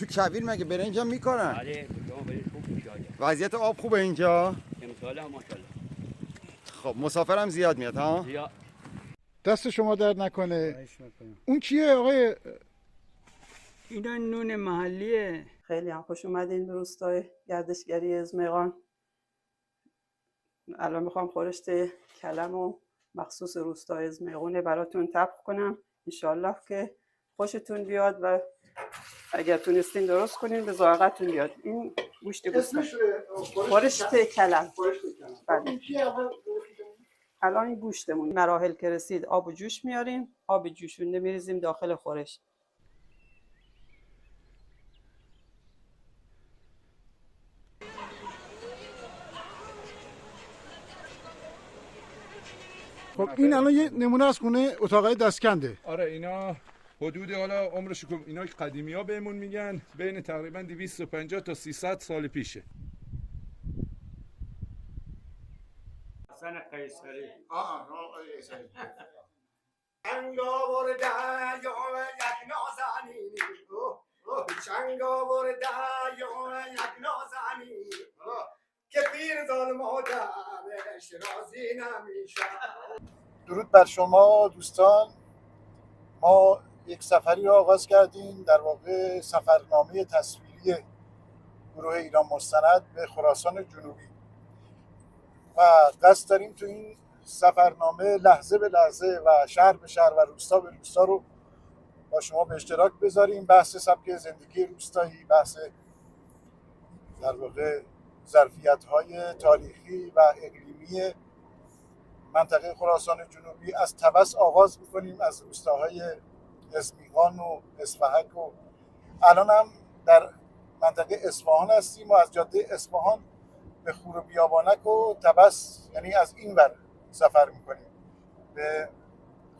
تو کویر مگه برنج هم میکنن؟ بله شما برید خوب میشه آجا. وضعیت آب خوبه اینجا؟ امسال هم ماشاءالله. خب مسافرم زیاد میاد ها؟ زیاد. دست شما درد نکنه. خواهش میکنم. اون کیه آقای؟ اینا نون محلیه. خیلی هم خوش اومدین به روستای گردشگری ازمقان. الان میخوام خورشت کلم و مخصوص روستای ازمقونه براتون طبخ کنم. انشالله که خوشتون بیاد و اگر تونستین درست کنین به ذائقتون بیاد. این گوشت گوسفند خورشت کلم. بله. الان این گوشتمون مراحل که رسید آب و جوش میاریم، آب جوشونده میریزیم داخل خورشت. خب این الان یه نمونه از خونه اتاقای دستکنده. آره اینا حدود حالا عمرش که اینا قدیمی ها بهمون میگن بین تقریبا 250 تا 300 سال پیشه. حسن قیصری. چنگ آورده یا یک نازنینی چنگ آورده یا یک نازنینی که پیر ظالم آدمش راضی نمیشه. درود بر شما دوستان. ما یک سفری را آغاز کردیم، در واقع سفرنامه تصویری گروه ایران مستند به خراسان جنوبی و قصد داریم تو این سفرنامه لحظه به لحظه و شهر به شهر و روستا به روستا رو با شما به اشتراک بذاریم. بحث سبک زندگی روستایی، بحث در واقع ظرفیت‌های تاریخی و اقلیمی منطقه خراسان جنوبی. از طبس آغاز می‌کنیم، از روستاهای ازمیغان و اصفهک و الان هم در منطقه اصفهان هستیم و از جاده اصفهان به خور و بیابانک و طبس یعنی از این ور سفر می‌کنیم به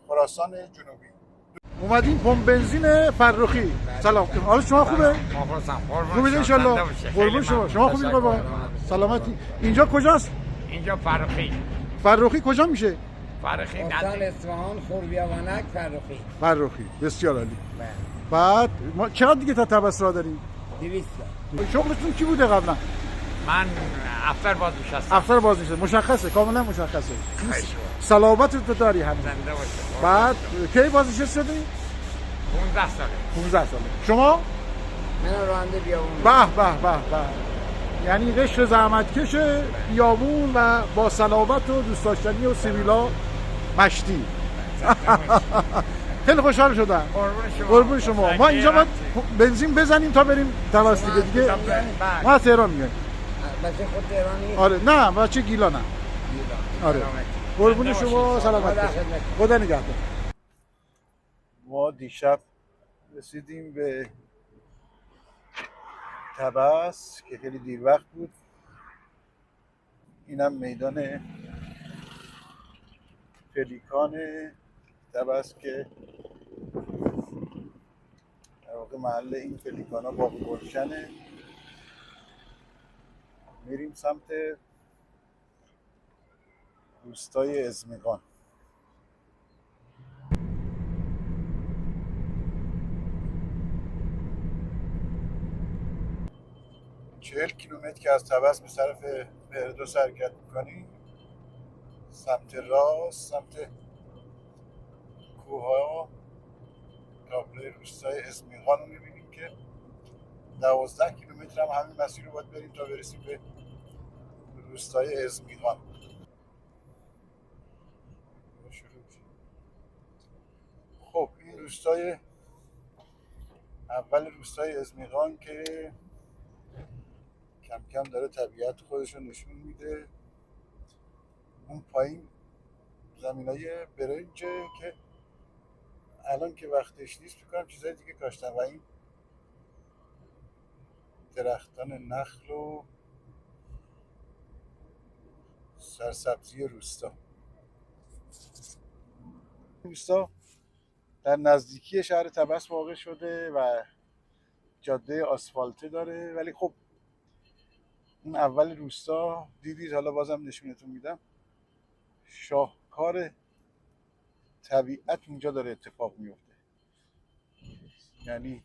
خراسان جنوبی. اومدیم پمپ بنزین فرخی. سلام. حال شما خوبه؟ خوبید ان شاء الله. قربون شما خوبید بابا؟ سلامتی. اینجا کجاست؟ اینجا فرخی. فرخی کجا میشه؟ فرخی استان اصفهان خوربیابانک فرخی. فرخی. بسیار عالی. بعد ما چقدر دیگه تا طبس را داریم؟ 200. شغلتون کی بوده قبلا؟ من افسر بازنشسته. افسر بازنشسته. مشخصه، کاملا مشخصه. صلابت تو داری همین. زنده باشه. بعد کی بازنشسته شدی؟ 15 ساله. 15 ساله. شما؟ من راننده بیابون. به. یعنی قشر زحمتکش بیابون و با صلابت و دوست داشتنی و سیویلا مشتی. خیلی خوشحال شدم. قربون شما. ما اینجا باید بنزین بزنیم تا بریم طبس دیگه. ما از تهران میایم. بچه خود تهرانی؟ آره نه بچه گیلانم. آره. قربون شما سلامت. خدا نگهدار. ما دیشب رسیدیم به طبس که خیلی دیر وقت بود. اینم میدان پلیکان طبس که در واقع محل این پلیکان ها باغ گلشنه. میریم سمت روستای ازمیغان. 40 کیلومتر که از طبس به طرف بهردوست حرکت میکنیم سمت راست، سمت کوها تابلوی روستای ازمیغان رو میبینیم که 12 کیلومتر هم همین مسیر رو باید بریم تا برسیم به روستای ازمیغان. خب این روستای اول روستای ازمیغان که کم کم داره طبیعت خودش رو نشون میده. اون پایین زمینای برنجه که الان که وقتش نیست میکنم چیزای دیگه کاشتن و این درختان نخل و سرسبزی روستا در نزدیکی شهر طبس واقع شده و جاده آسفالته داره، ولی خب اون اول روستا دیدید، حالا بازم نشونتون میدم، شاهکار طبیعت اینجا داره اتفاق میفته. یعنی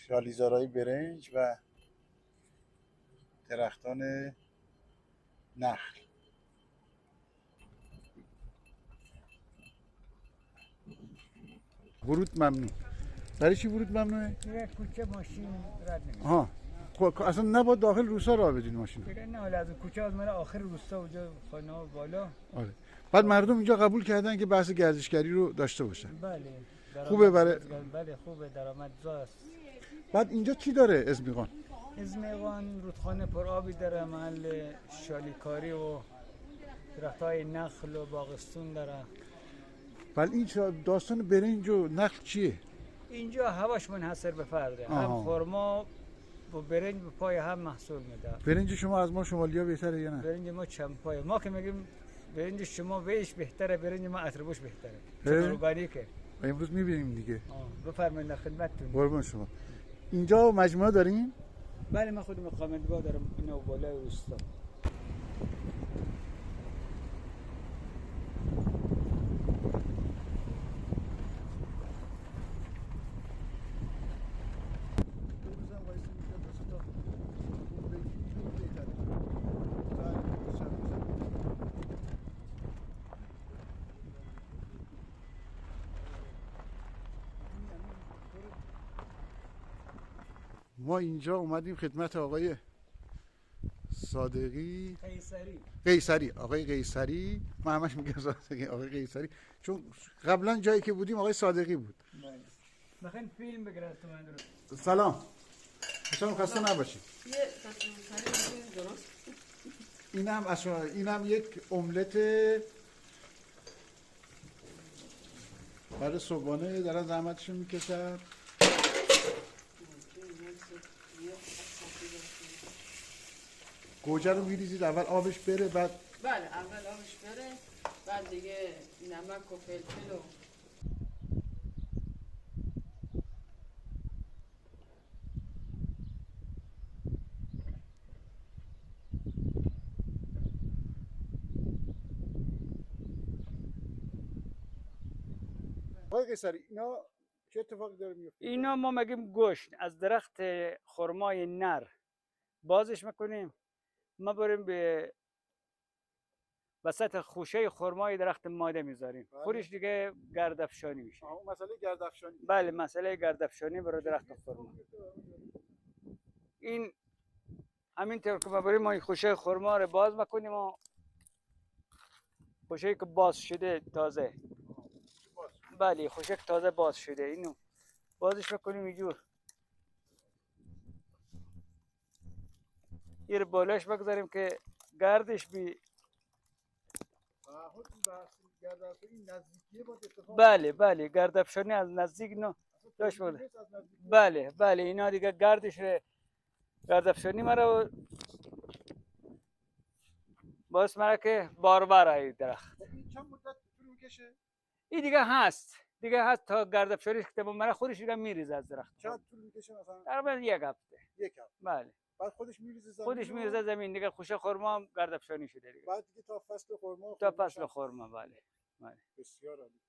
شالیزارهای برنج و درختان نخل. ورود ممنوع. برای چی ورود ممنوعه؟ توی کوچه ماشین رد نمیشه. آها. خب اصلا نباید داخل روستا راه بدین ماشین. دیگه نه، حالا از کوچه از من آخر روستا اونجا خانه ها بالا. آره. بعد مردم اینجا قبول کردن که بحث گردشگری رو داشته باشن. بله. خوبه برای بله خوبه، درآمدزاست. بعد اینجا چی داره ازمیقان؟ ازمیقان رودخانه پر آبی داره، محل شالیکاری و درختای نخل و باغستون داره. ولی این داستان برنج و نخل چیه؟ اینجا هواش منحصر به فرده. هم خرما و برنج به پای هم محصول میده. برنج شما از ما شمالیا بهتره یا نه؟ برنج ما چمپای. ما که میگیم برنج شما ویش بهتره، برنج ما اتربوش بهتره. چون ارگانیکه. امروز میبینیم دیگه. بفرمایید خدمتتون. قربون شما. اینجا مجموعه دارین؟ بله، من خودم اقامتگاه دارم اینو بالای روستا. ما اینجا اومدیم خدمت آقای صادقی قیصری. آقای قیصری. من همش میگم صادقی، آقای قیصری، چون قبلا جایی که بودیم آقای صادقی بود. میخواین فیلم بگیرد تو من درست. سلام. شما خسته نباشید. اینم یک املت برای صبحانه دارن زحمتشون میکشن. گوجه رو میریزید اول آبش بره، بعد بله اول آبش بره، بعد دیگه نمک و فلفل و آقای قیصری اینا چه اتفاقی داره میفته؟ اینا ما میگیم گوشت از درخت خرمای نر بازش میکنیم، ما بریم به وسط خوشه خرمای درخت ماده میذاریم. خودش دیگه گردافشانی میشه. مسئله گردافشانی. بله، مسئله گردافشانی برای درخت خرما. این همینطور که ما بریم ما این خوشه خرما رو باز میکنیم و خوشه که باز شده تازه، بله خوشه که تازه باز شده اینو بازش میکنیم اینجور، این بالاش بگذاریم که گردش بی بله گردافشانی از نزدیک نه داشت بوده. بله اینا دیگه گردش رو گردافشانی مرا باعث مرا که بار های درخت. این چند مدت طول میکشه؟ این دیگه هست تا گردافشانی که تمام مرا خودش دیگه میریزه از درخت. چقدر طول میکشه مثلا؟ تقریبا یک هفته. بله. بعد خودش میریزه زمین دیگه خوشه خرما هم گردافشانی شده دیگه. بعد دیگه تا فصل خرما. بله. بسیار عالی.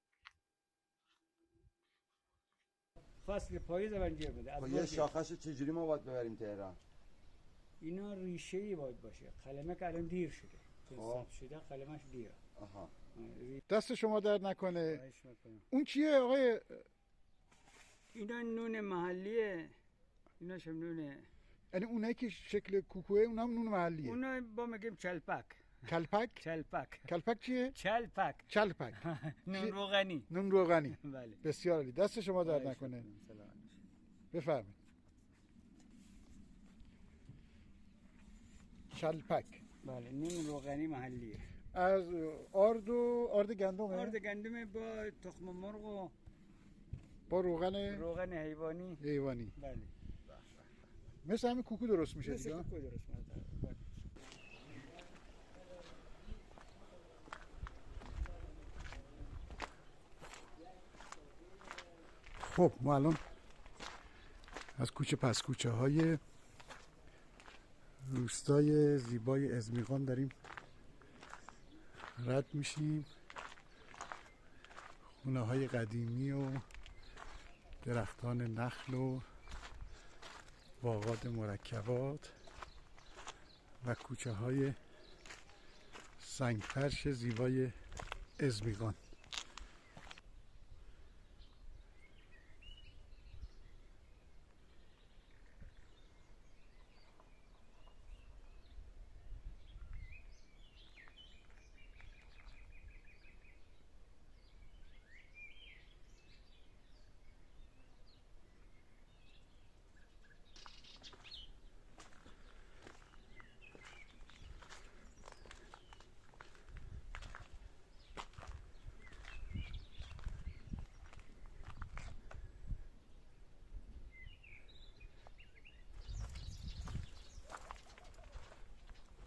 فصل پاییز منجر بوده. یه شاخه‌شو چجوری ما باید ببریم تهران؟ اینا ریشه‌ای باید باشه. قلمه که الان دیر شده. ثبت شده قلمش دیره. دست شما درد نکنه. اون چیه آقای؟ اینا نون محلیه. اینا شم نونه. یعنی اونایی که شکل کوکوئه اونم نون محلیه. اونا با میگیم چلپک. کلپک چیه؟ چلپک. نون روغنی. بله. بسیار عالی. دست شما درد نکنه. بفرمایید. چلپک. بله، نون روغنی محلیه. از آرد گندمه؟ آرد گندمه با تخم مرغ و با روغن حیوانی. بله. مثل همین کوکو درست میشه دیگه. خب ما الان از کوچه های روستای زیبای ازمیقان داریم رد میشیم. خونه های قدیمی و درختان نخل و باغات مرکبات و کوچه های سنگفرش زیبای ازمیغان.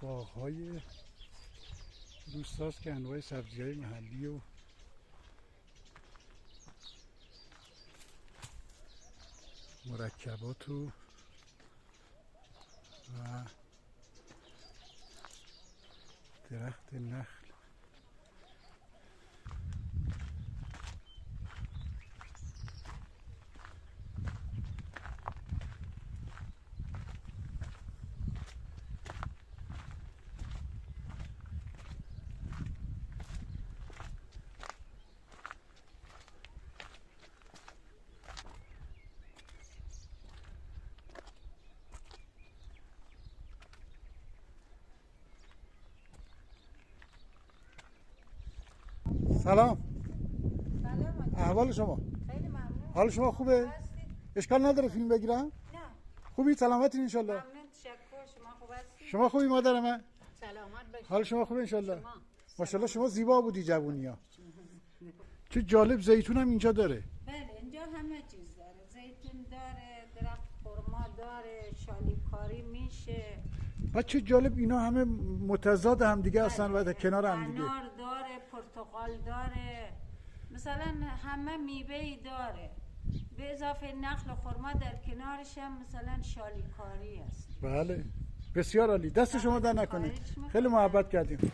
باغ‌های روستاست که انواع سبزی‌های محلی و مرکبات و درخت نخل. سلام. احوال شما؟ خیلی ممنون. حال شما خوبه؟ اشکال نداره فیلم بگیرم؟ نه. خوبی؟ سلامتین انشالله؟ ممنون، تشکر. شما خوب هستید؟ شما خوبی مادر من؟ سلامت باشید. حال شما خوبه انشالله؟ ماشاءالله شما زیبا بودی جوونی ها. چه جالب، زیتون هم اینجا داره. بله اینجا همه چیز داره. زیتون داره، درخت خرما داره، شالیکاری میشه. و چه جالب اینا همه متضاد هم دیگه هستن و کنار هم دیگه. انار داره، پرتقال داره. مثلا همه میوه‌ای داره. به اضافه نخل و خرما در کنارش هم مثلا شالیکاری است. بله بسیار عالی، دست شما در نکنه، خیلی محبت کردیم.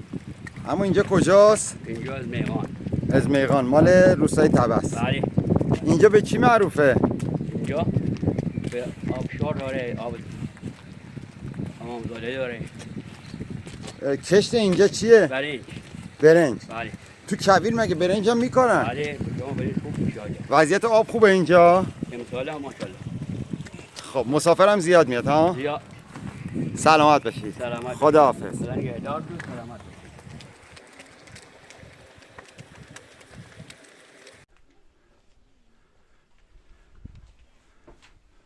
اما اینجا کجاست؟ اینجا از میغان. از میغان، مال روستای طبس. بله. اینجا به چی معروفه؟ اینجا به آبشار داره، آب امامزاده داره. کشت اینجا چیه؟ برنج. برنج. بله. تو کویر مگه برنج هم میکنن؟ بله شما برنج خوب میشه آجا. وضعیت آب خوبه اینجا؟ امسال هم ماشاءالله. خب مسافرم زیاد میاد ها؟ زیاد. سلامت باشید. سلامت. خداحافظ. خدا نگهدار. سلامت.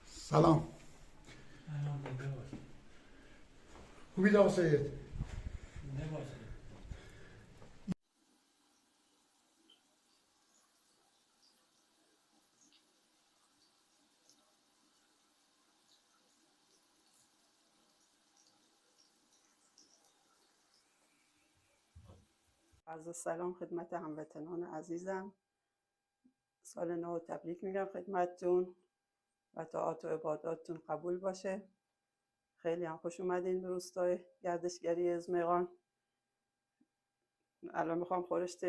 سلام. خوبی داغ سید؟ عرض سلام خدمت هموطنان عزیزم. سال نو تبریک میگم خدمتتون و طاعات و عباداتتون قبول باشه. خیلی هم خوش اومدین به روستای گردشگری ازمیغان. الان میخوام خورشت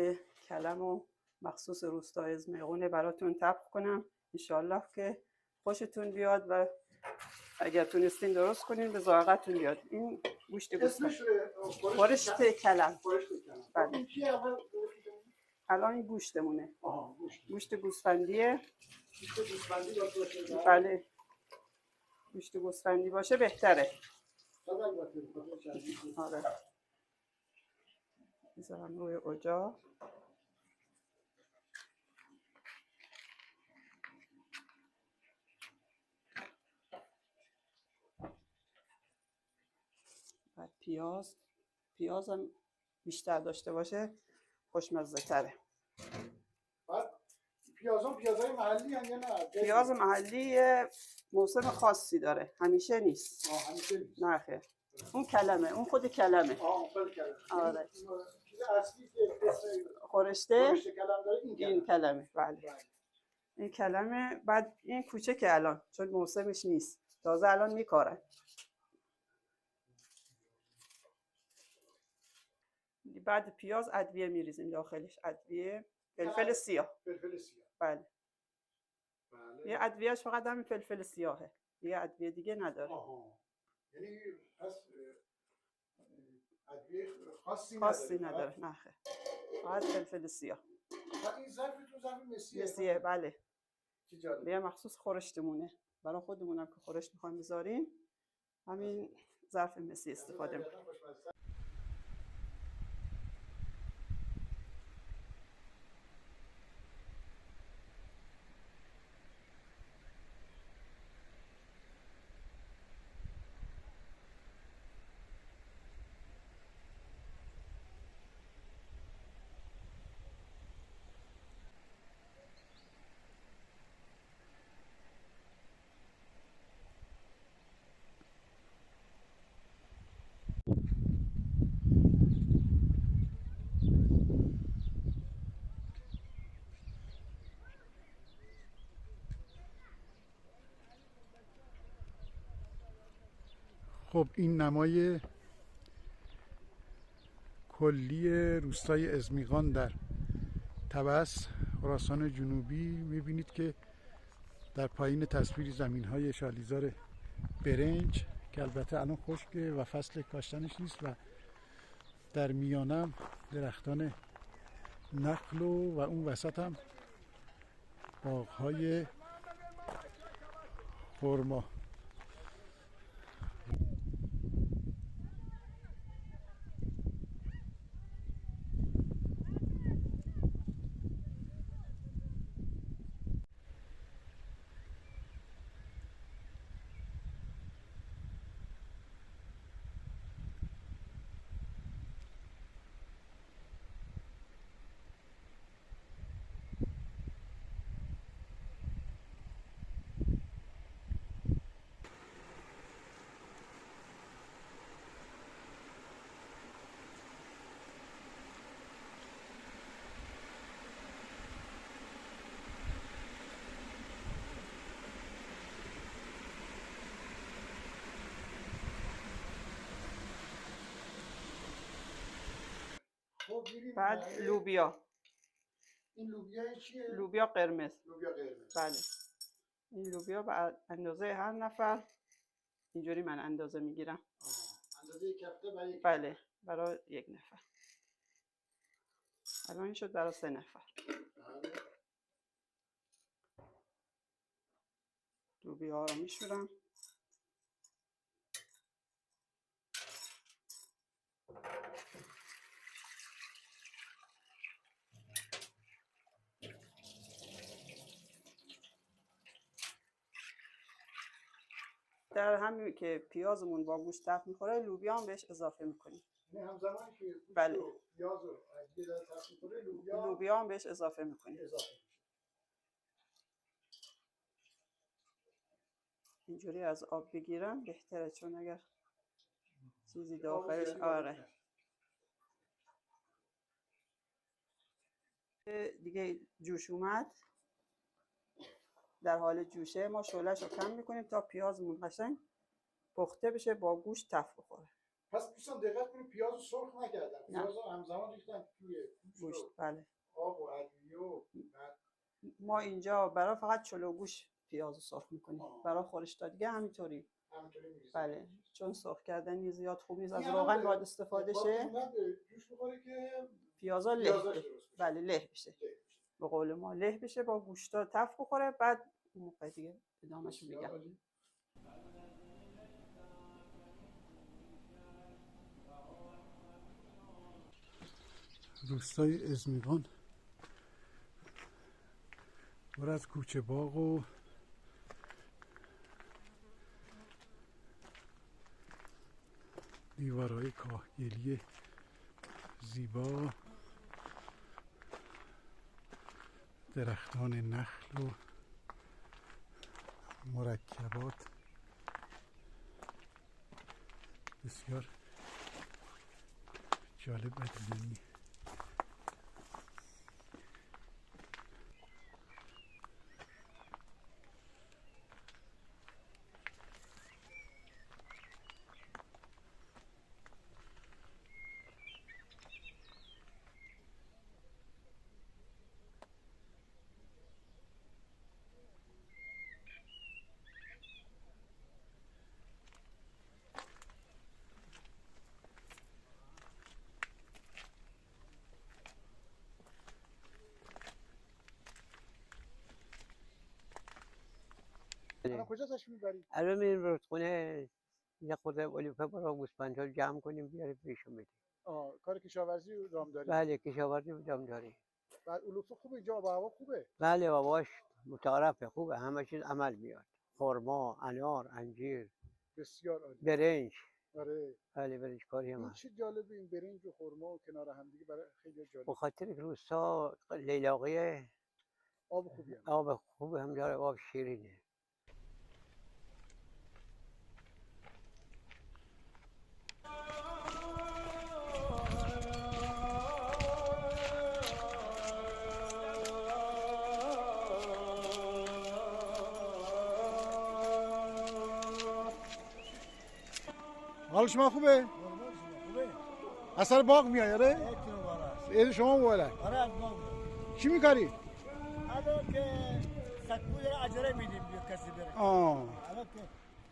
کلم و مخصوص روستای ازمیغان براتون طبخ کنم. انشالله که خوشتون بیاد و اگر تونستین درست کنین به ذائقتون بیاد. این گوشت گوسفند، خورشت کلم. بله. الان این گوشتمونه. گوشت گوسفندیه. بله. گوشت گوسفندی باشه بهتره. آره. میذارم روی اجاق. بعد پیازم بیشتر داشته باشه خوشمزه تره. پیازهای محلی هم یا نه؟ پیاز محلی موسم خاصی داره، همیشه نیست. همیشه نیست. نه خیر. اون کلمه، اون خود کلمه. خود کلمه. آره. چیز اصلی که خورشته کلم داره این کلمه. بله. این کلمه. بعد این کوچه که الان چون موسمش نیست تازه الان میکارن. بعد پیاز ادویه میریزیم داخلش، ادویه فلفل سیاه. فلفل سیاه. بله. یه ادویهش فقط همین فلفل سیاهه. دیگه ادویه دیگه نداره. آها، یعنی پس ادویه خاصی نداره. نه خیر، فقط فلفل سیاه. این ظرفتون ظرف مسیه؟ مسیه، بله. چه جالب. به مخصوص خورشتمونه، برای خودمونم که خورشت میخوایم بذاریم همین ظرف مسی استفاده میکنیم. خب این نمای کلی روستای ازمیغان در طبس خراسان جنوبی میبینید که در پایین تصویر زمین‌های شالیزار برنج که البته الان خشکه و فصل کاشتنش نیست و در میانم درختان نخل و اون وسط هم باغ‌های خرما. بعد لوبیا. این لوبیا چیه؟ لوبیا قرمز. لوبیا قرمز. بله. این لوبیا به اندازه هر نفر اینجوری من اندازه میگیرم. اندازه کفته برای یک بله، برای یک نفر. الان این شد برای 3 نفر. لوبیا ها رو میشورم. در همین که پیازمون با گوشت تفت میخوره لوبیا هم بهش اضافه میکنیم. یعنی همزمان که بله. پیاز رو یه ذره تفت می‌کنه لوبیا هم بهش اضافه میکنیم. اینجوری از آب بگیرم بهتره، چون اگر چیزی داخلش آره دیگه جوش اومد، در حال جوشه ما شعله‌اش رو کم میکنیم تا پیازمون قشنگ پخته بشه با گوشت تفت بخوره. پس دوستان دقت کنید پیاز رو سرخ نکردن، پیاز رو همزمان ریختن توی گوشت. بله. آب و ادویه و ما اینجا برای فقط چلو گوش پیاز رو سرخ میکنیم. برای خورشت دیگه همینطوری. بله، چون سرخ کردن زیاد خوب نیست، از روغن باید استفاده شه. جوش بخوره که پیازا له بشه. بله، له بشه. به قول ما له بشه با گوشتا تفت بخوره، بعد اون موقع دیگه ادامه‌شو میگم. روستای ازمیغان پر از کوچه باغ و دیوارهای کاهگلی زیبا، درختان نخل و مرکبات بسیار جالب و دیدنی. الان کجا تشریف میبرید؟ الان میریم رودخونه یه خورده علوفه برای گوسفندها رو جمع کنیم بیاریم پیشون بدیم. کار کشاورزی رو دام دارید؟ بله کشاورزی بودم داری. بعد علوفه خوبه اینجا، آب و هوا خوبه؟ بله باباش متعارفه، خوبه، همه چیز عمل میاد. خرما، انار، انجیر، بسیار عالی. برنج. آره. بله برنج کاری هم این هست. چه جالبه این برنج و خرما و کنار هم دیگه برای خیلی جالب. به خاطر که روستا لیلاقیه، آب خوبی هم. آب خوب هم داره، آب شیرینه. حال شما خوبه؟ اثر باغ میای آره؟ عید شما مبارک. آره از باغ. چی میکاری؟ الان که سکوی اجاره میدیم به کسی بره. الان که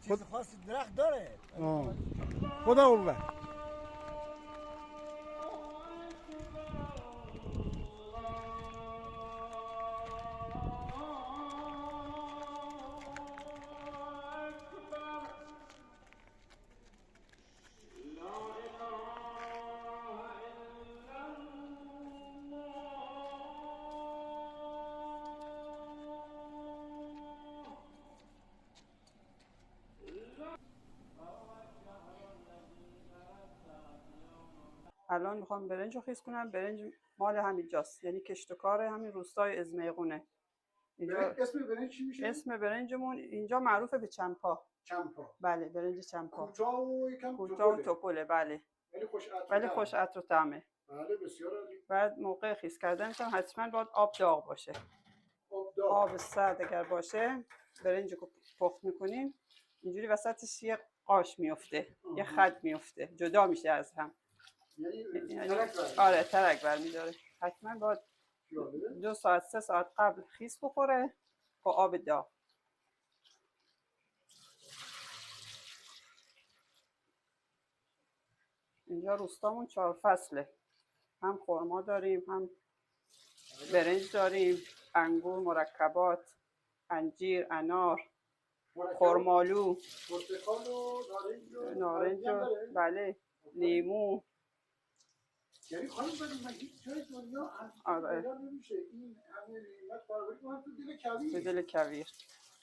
چیز خاصی درخت داره. خدا قوت. الان میخوام برنج رو خیس کنم. برنج مال همینجاست، یعنی کشت و کار همین روستای ازمیغونه. اینجا اسم برنج چی میشه؟ اسم برنجمون اینجا معروفه به چمپا. چمپا. بله برنج چمپا. کوتاه و یکم کوتاه و توپله. بله. ولی خوش عطر و طعمه. بله بسیار عالی. بعد موقع خیس کردنش هم حتما باید آب داغ باشه. آب سرد اگر باشه برنج رو پخت میکنیم اینجوری وسطش یه قاش میفته، یه خط میفته، جدا میشه از هم. یعنی آره ترک برمیداره. حتما باید 2 ساعت 3 ساعت قبل خیس بخوره با آب داغ. اینجا روستامون 4 فصله، هم خرما داریم، هم برنج داریم، انگور، مرکبات، انجیر، انار، خرمالو، پرتقال و نارنج بله، لیمو. یعنی خانم بدید من هیچ جای دنیا آره نمیشه این همه نعمت فراوری کنم تو دل کویر. تو دل کویر.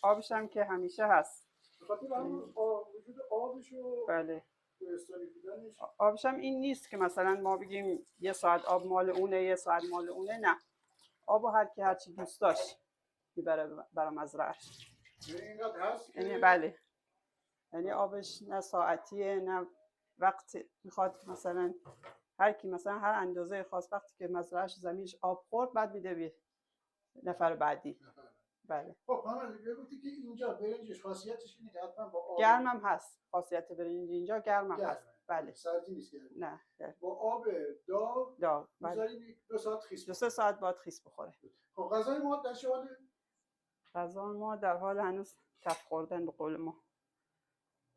آبش هم که همیشه هست. به خاطر همون وجود آبش و بله. کوهستانی بودنش. آبش هم این نیست که مثلا ما بگیم یه ساعت آب مال اونه یه ساعت مال اونه، نه. آب هر کی هر چی دوست داشت میبره برای مزرعه‌اش. اینقدر هست که یعنی بله. یعنی آبش نه ساعتیه نه وقت میخواد، مثلا هر کی مثلا هر اندازه خاص وقتی که مزرعه‌اش زمینش آب خورد بعد میده به نفر بعدی. بله. خب خانم بگویید که اینجا برنجش خاصیتش اینه که حتما با آب گرم هم هست. خاصیت برنج اینجا گرم هم هست. بله. سردی نیست گرم. نه با آب داغ میذاریم 2 ساعت خیس. 2-3 ساعت بعد خیس بخوره. خب غذای ما در حال غذای ما در حال هنوز تفت خوردن به قول ما.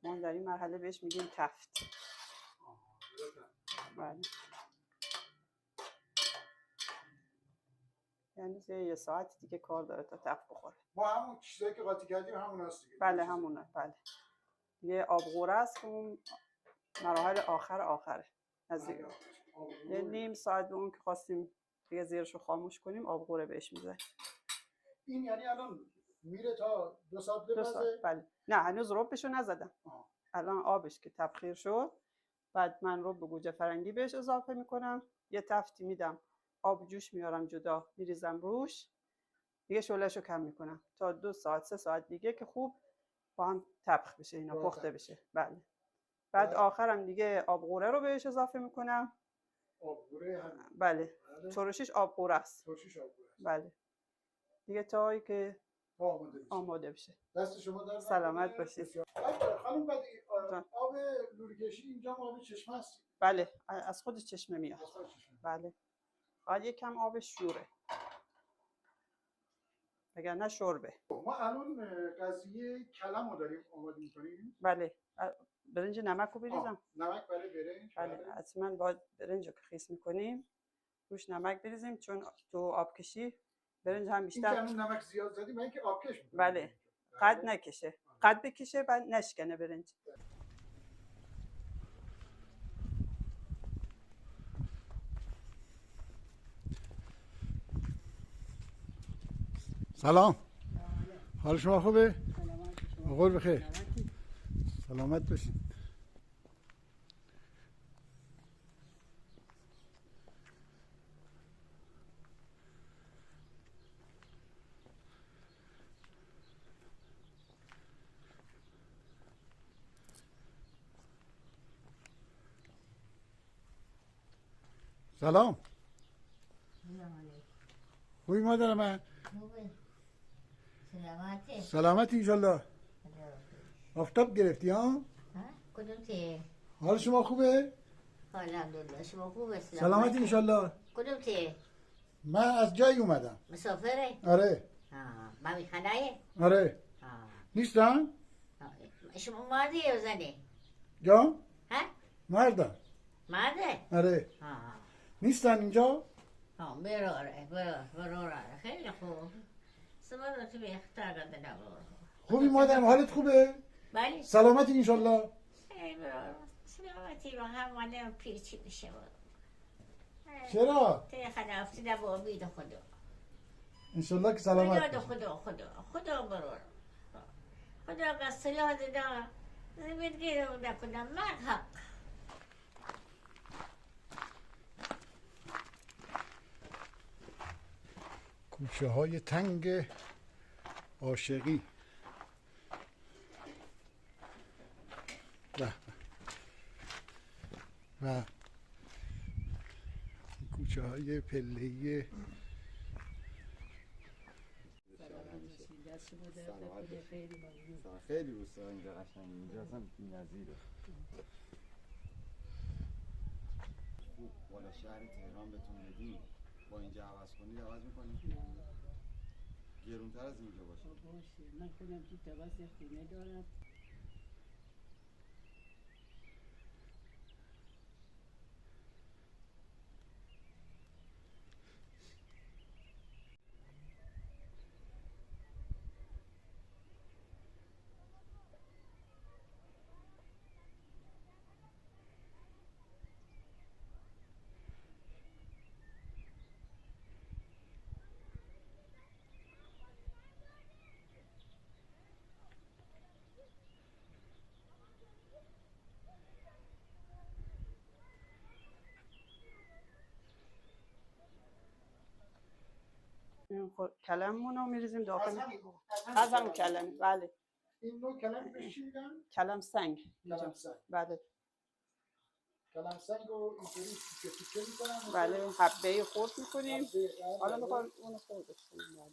ما در این مرحله بهش میگیم تفت. بله. یعنی 1 ساعت دیگه کار داره تا تفت بخوره. ما همون چیزایی که قاطی کردیم همون هست دیگه. بله همونه. بله. یه آب قوره است که اون مراحل آخره. نزدیک. یه نیم ساعت به اون که خواستیم دیگه زیرشو خاموش کنیم آب قوره بهش میزنیم. این یعنی الان میره تا 2 ساعت بپزه؟ بله. نه هنوز ربشو نزدم. الان آبش که تبخیر شد بعد من رب گوجه فرنگی بهش اضافه میکنم، یه تفتی میدم، آب جوش میارم جدا میریزم روش، دیگه شعلهشو کم میکنم تا 2 ساعت 3 ساعت دیگه که خوب با هم طبخ بشه، اینا پخته بشه. بله. بعد آخرم دیگه آب قوره رو بهش اضافه میکنم. آب قوره؟ بله. ترشیش آب قوره است. ترشیش آب قوره. بله. دیگه تایی که آماده بشه. دست شما در سلامت باشید. خانم بعد آب لوله‌کشی اینجا آب چشمه است؟ بله از خود چشمه میاد. بله. بعد یکم آب شوره اگر نه شوربه. ما الان قضیه کلم رو داریم آماده می‌کنیم. بله. برنج نمک رو بریزم. نمک برای برنج. بله. حتما باید برنج رو که خیس میکنیم روش نمک بریزیم چون تو آب کشی برنج هم بیشتر. این که نمک زیاد زدیم من که آب کش می‌کنیم. بله. قد نکشه، قد بکشه بعد نشکنه برنج. سلام، حال شما خوبه؟ قول بخیر. سلامت باشین. سلام. خوبی مادر من؟ سلامتی انشالله. آفتاب گرفتی ها؟ کدوم تیه؟ حال شما خوبه؟ الحمدلله. شما خوبه؟ سلامتی انشالله. کدوم تیه؟ من از جایی اومدم. مسافره؟ آره. مامی خانه؟ آره. نیستن؟ شما مردی یا زنی؟ جا؟ ها؟ مردم. مرده؟ آره. نیستن اینجا؟ برو خیلی خوب. سوال تو بیختر گرده نبود. خوبی مادرم، حالت خوبه؟ بله. سلامتی انشالله. برو سلامتی با هم مانه پیچی میشه بود. چرا؟ تی خلافتی نبا بید خدا. انشالله که سلامت بید خدا برو. خدا که سلاح دیده زمین گیره نکنم من حق. کوچه های تنگ عاشقی. و کوچه های پله‌ای. خیلی روستا اینجا قشنگه، اینجا اصلا بی‌نظیره. خوب بالا شهر تهران بهتون بدیم، با اینجا عوض کنید عوض میکنید؟ گرونتر از اینجا باشه. من خودم تو تبس خونه دارم. کلممون رو میریزیم داخل. از هم کلم. بله. این نوع کلم بهش چی میگن؟ کلم سنگ. کلم سنگ. بله. کلم سنگ رو اینطوری تیکه میکنن. بله، حبه خورد میکنیم. حالا میخوایم اون خورد کنیم.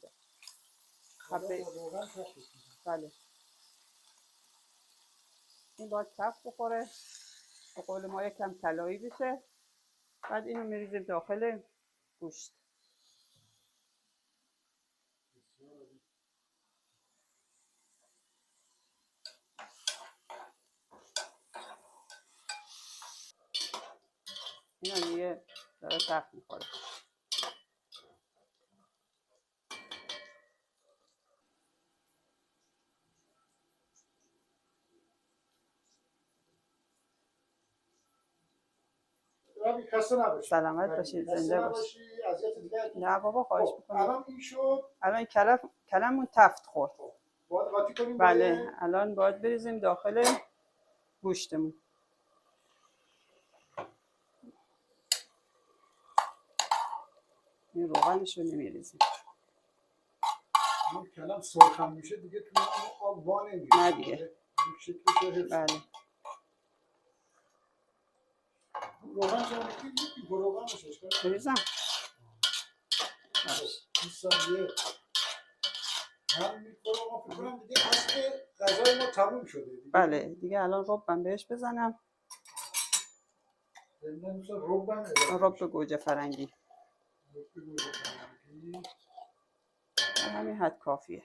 حبه روغن تخت. بله. این باید تفت بخوره، به قول ما یکم طلایی بشه. بعد اینو میریزیم داخل گوشت. اینا دیگه داره تفت میخوره. خسته نباشی. سلامت باشید، زنده باشید. نه بابا خواهش میکنم. الان این شد. الان کلممون تفت خورد. باید قاطی کنیم. بله، الان باید بریزیم داخل گوشتمون. این روغنش رو نمیریزیم. این کلم سرخم میشه دیگه تو آب وا نمیره. نه دیگه. بله. روغن شما میگید روغن بشه. بریزم. 20 ثانیه. هم می‌کنم ما فکر کنم دیگه اصل غذای ما تموم شده. بله، دیگه الان ربم بهش بزنم. رب گوجه فرنگی. همین حد کافیه.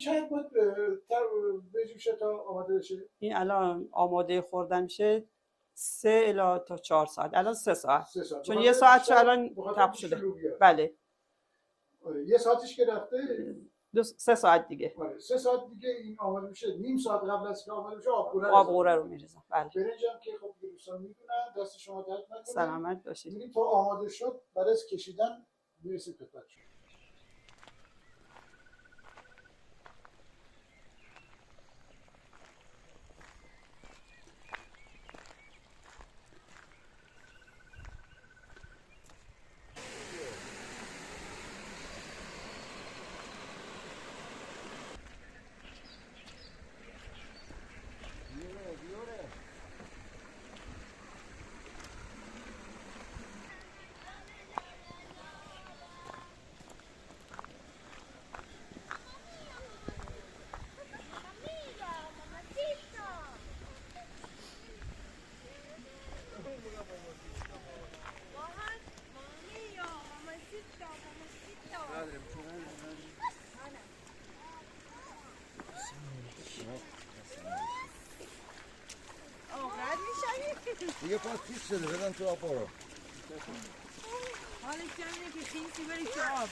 چند بود بجوشه تا آماده بشه؟ این الان آماده خوردن میشه 3 الی تا 4 ساعت. الان 3 ساعت. 3 ساعت. چون یه ساعت الان تپ شده. بله. 1 ساعتش که رفته 3 ساعت دیگه. 3 ساعت دیگه این آماده میشه. نیم ساعت قبل از که آماده بشه آب قوره رو میریزم. بله. برنجم که خب دوستان میدونن، دست شما درد نکنه. سلامت باشید. می‌بینید تا آماده شد برای از کشیدن میرسید خدمتتون. دیگه پاس پیش شده بدن تو آب رو. حالش جمعه که خیلی بری تو آب.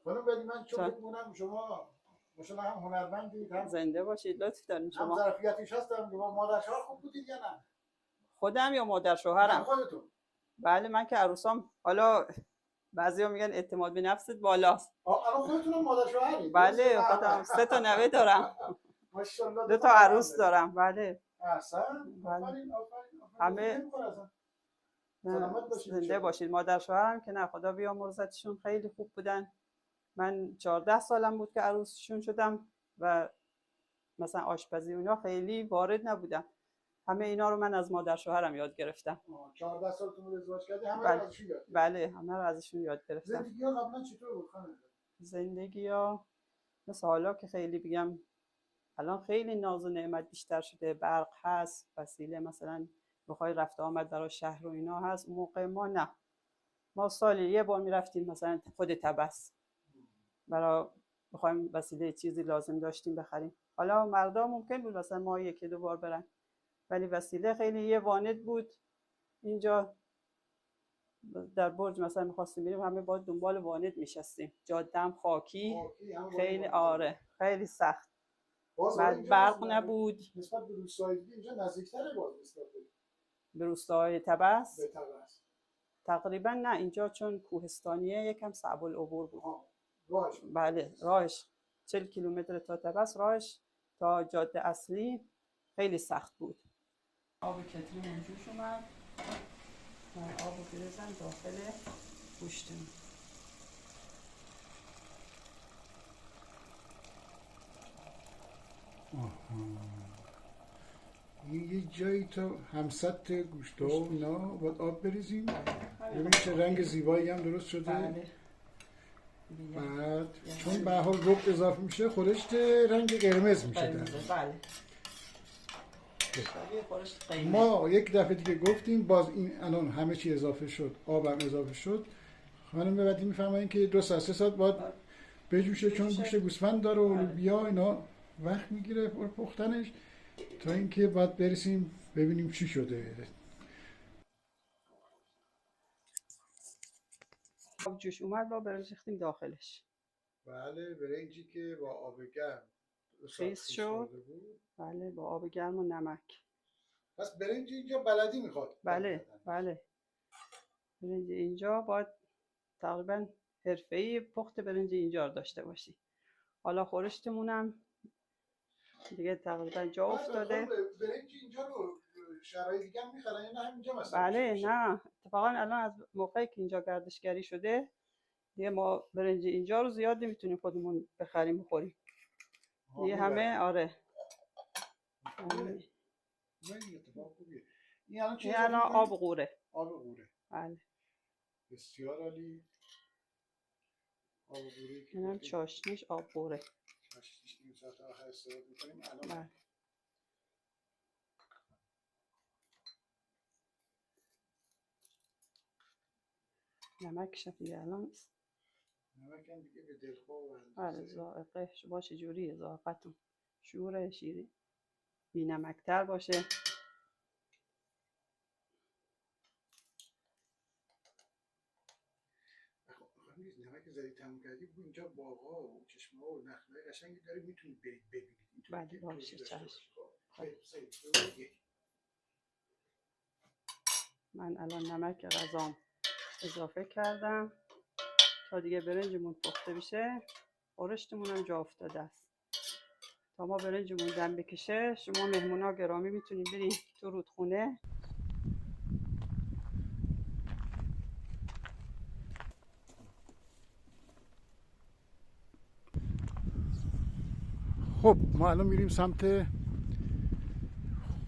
خانم بدی من چون بگونم شما مثلا هم هنرمندید هم زنده باشید. لطف دارین شما. هم ظرفیتش هستم که با مادر شوهر خوب بودید یا نه؟ خودم یا مادر شوهرم؟ خودتون. بله من که عروسام حالا بعضیا میگن اعتماد به نفست بالاست. الان خودتون مادر شوهرید؟ بله خودم 3 تا نوه دارم. ماشاءالله. 2 تا عروس دارم. بله. احسن. آفرین. همه زنده باشید. مادر شوهرم که نه خدا بیامرزتشون خیلی خوب بودن. من 14 سالم بود که عروسشون شدم و مثلا آشپزی اونا خیلی وارد نبودم. همه اینا رو من از مادر شوهرم یاد گرفتم. 14 سالتون رو ازدواج کردی، همه بله. رو ازشون یاد گرفتی؟ بله، همه رو ازشون یاد گرفتم. زندگی ها قبلا چطور بود خانم؟ زندگی ها مثل حالا که خیلی بگم الان خیلی ناز و نعمت بیشتر شده، برق هست، وسیله مثلا بخوای رفت آمد برای شهر و اینا هست. اون موقع ما نه، ما سالی یه بار میرفتیم مثلا خود تبس برای بخوایم وسیله چیزی لازم داشتیم بخریم. حالا مردا ممکن بود مثلا ما یکی دو بار برن، ولی وسیله خیلی یه واند بود. اینجا در برج مثلا می‌خواستیم بریم همه با دنبال واند میشستیم، جاده‌ام خاکی خیلی آره خیلی سخت. بعد برق نبود. نسبت به روستاهای دیگه اینجا نزدیک‌تره باز نسبت به روستاهای تبس. به تبس تقریبا نه، اینجا چون کوهستانیه یکم صعب العبور بود. راهش بله راهش 40 کیلومتر تا تبس، راهش تا جاده اصلی خیلی سخت بود. آب کتری جوش اومد، من آب رو بریزم داخل گوشتم. این یه جایی تا همسط گوشت‌ها و اینا باید آب بریزیم. ببینید چه رنگ زیبایی هم درست شده. بله. بعد چون به هر حال رب اضافه میشه خورشت رنگ قرمز میشه. بله. ما یک دفعه دیگه گفتیم باز این الان همه چی اضافه شد، آب هم اضافه شد. خانم بعدی میفهمن که 2 ساعت 3 ساعت باید بجوشه چون گوشت گوسفند داره و لوبیا اینا وقت میگیره پختنش، تا اینکه باید برسیم ببینیم چی شده. آب جوش اومد با برنج ریختیم داخلش. بله، برنجی که با آب گرم خیس شد. بله، با آب گرم و نمک. پس برنج اینجا بلدی میخواد. بله بله، برنج اینجا باید تقریبا حرفه‌ای پخت برنج اینجا رو داشته باشی. حالا خورشتمونم دیگه تقریبا جا افتاده. برنج اینجا رو شرایط دیگه هم میخرن یا نه همینجا مثلا؟ بله نه، اتفاقا الان از موقعی که اینجا گردشگری شده دیگه ما برنج اینجا رو زیاد نمیتونیم خودمون بخریم بخوریم. دیگه همه آره. این الان آب قوره. آب قوره. بله. بسیار عالی. آب قوره. اینم چاشنیش آب قوره. چاشنیش نیم ساعت آخر استفاده می‌کنیم الان. بله. نمکش دیگه الان. نمک هم دیگه به دلخواه و بله، ذائقه شما چجوریه ذائقتون؟ شوره شیری؟ بی نمکتر باشه. نمک زدی تموم کردی بود اینجا باغ‌ها و چشمه‌ها و نخل‌های قشنگی داره میتونید برید ببینید. بله باشه چشم. من الان نمک غذام اضافه کردم تا دیگه برنجمون پخته بشه. خورشتمون هم جا افتاده است. تا ما برنجمون دم بکشه شما مهمونا گرامی میتونید برید تو رودخونه. خب ما الان میریم سمت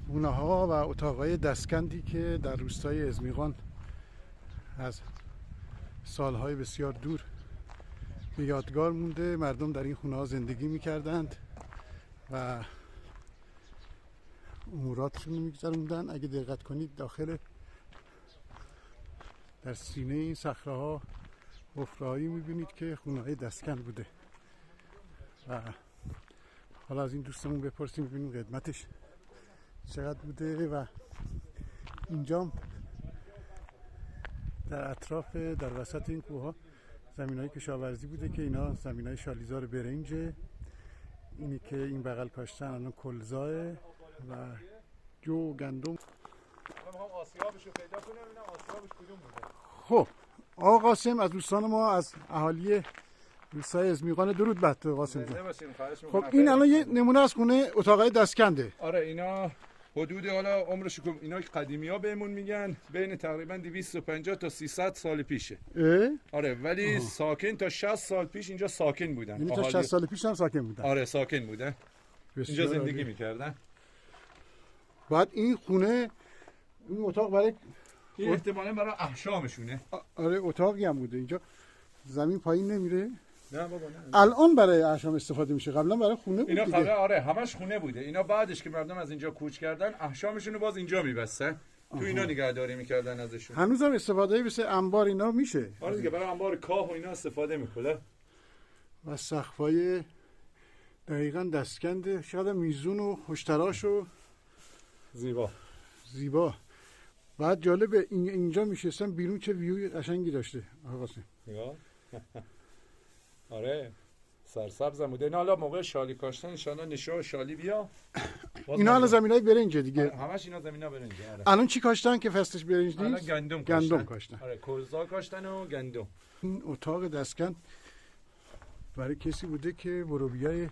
خونه ها و اتاقای دستکندی که در روستای ازمیغان از سالهای بسیار دور به یادگار مونده. مردم در این خونه ها زندگی میکردند و اموراتشون میگذروندن. اگه دقت کنید داخل در سینه این صخره‌ها حفره‌هایی میبینید که خونه های دستکند بوده و حالا از این دوستمون بپرسیم ببینیم قدمتش چقدر بوده. و اینجا در اطراف در وسط این کوه ها زمینای کشاورزی بوده که اینا زمینای شالیزار برنجه. اینی که این بغل کاشتن الان کلزاه و جو و گندم. من میخوام آسیابش رو پیدا کنم ببینم آسیابش کدوم بوده. خب آقا قاسم از دوستان ما از اهالی روستای ازمیغان، درود بر تو قاسم جان. خب این الان یه نمونه از خونه اتاقای دستکنده. آره اینا حدود حالا عمرش که اینا قدیمی‌ها بهمون میگن بین تقریبا 250 تا 300 سال پیشه. آره ولی ساکن تا 60 سال پیش اینجا ساکن بودن. یعنی تا 60 سال پیش هم ساکن بودن. آره ساکن بودن. اینجا زندگی میکردن. بعد این خونه این اتاق برای این احتمالاً برای احشامشونه. آره اتاقی هم بوده اینجا. زمین پایین نمیره. نه بابا نه. الان برای احشام استفاده میشه، قبلا برای خونه بود اینا دیگه. قبلا آره همش خونه بوده. اینا بعدش که مردم از اینجا کوچ کردن احشامشون رو باز اینجا میبستن. تو اینا نگهداری میکردن ازشون. هنوزم استفاده مثل انبار اینا میشه. آره دیگه برای انبار کاه و اینا استفاده میکنه. و سقفای دقیقاً دستکند، شاید میزون و خوشتراش و زیبا. بعد جالبه اینجا میشستن بیرون چه ویوی قشنگی داشته آقا قاسم. نگاه. آره سرسبزم بوده. اینا حالا موقع شالی کاشتن ان شاءالله نشا و شالی بیا. اینا الان زمینای برنج دیگه. همش اینا زمینا برنج. آره. الان چی کاشتن که فصلش برنج نیست؟ الان گندم کاشتن. آره کوزا کاشتن و گندم. این اتاق دستکند برای کسی بوده که ورودیای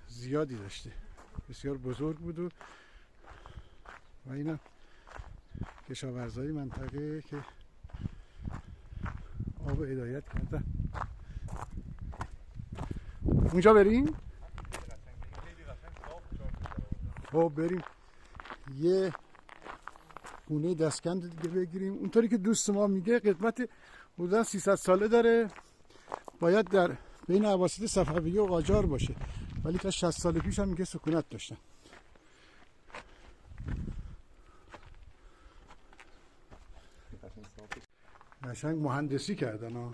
زیادی داشته، بسیار بزرگ بود و اینا کشاورزای منطقه که آب هدایت کردن. اونجا بریم؟ خب بریم یه خونه دستکند دیگه بگیریم. اونطوری که دوست ما میگه قدمت حدودا 300 ساله داره، باید در بین اواسط صفویه و قاجار باشه، ولی تا 60 سال پیش هم میگه سکونت داشتن. قشنگ مهندسی کردن ها،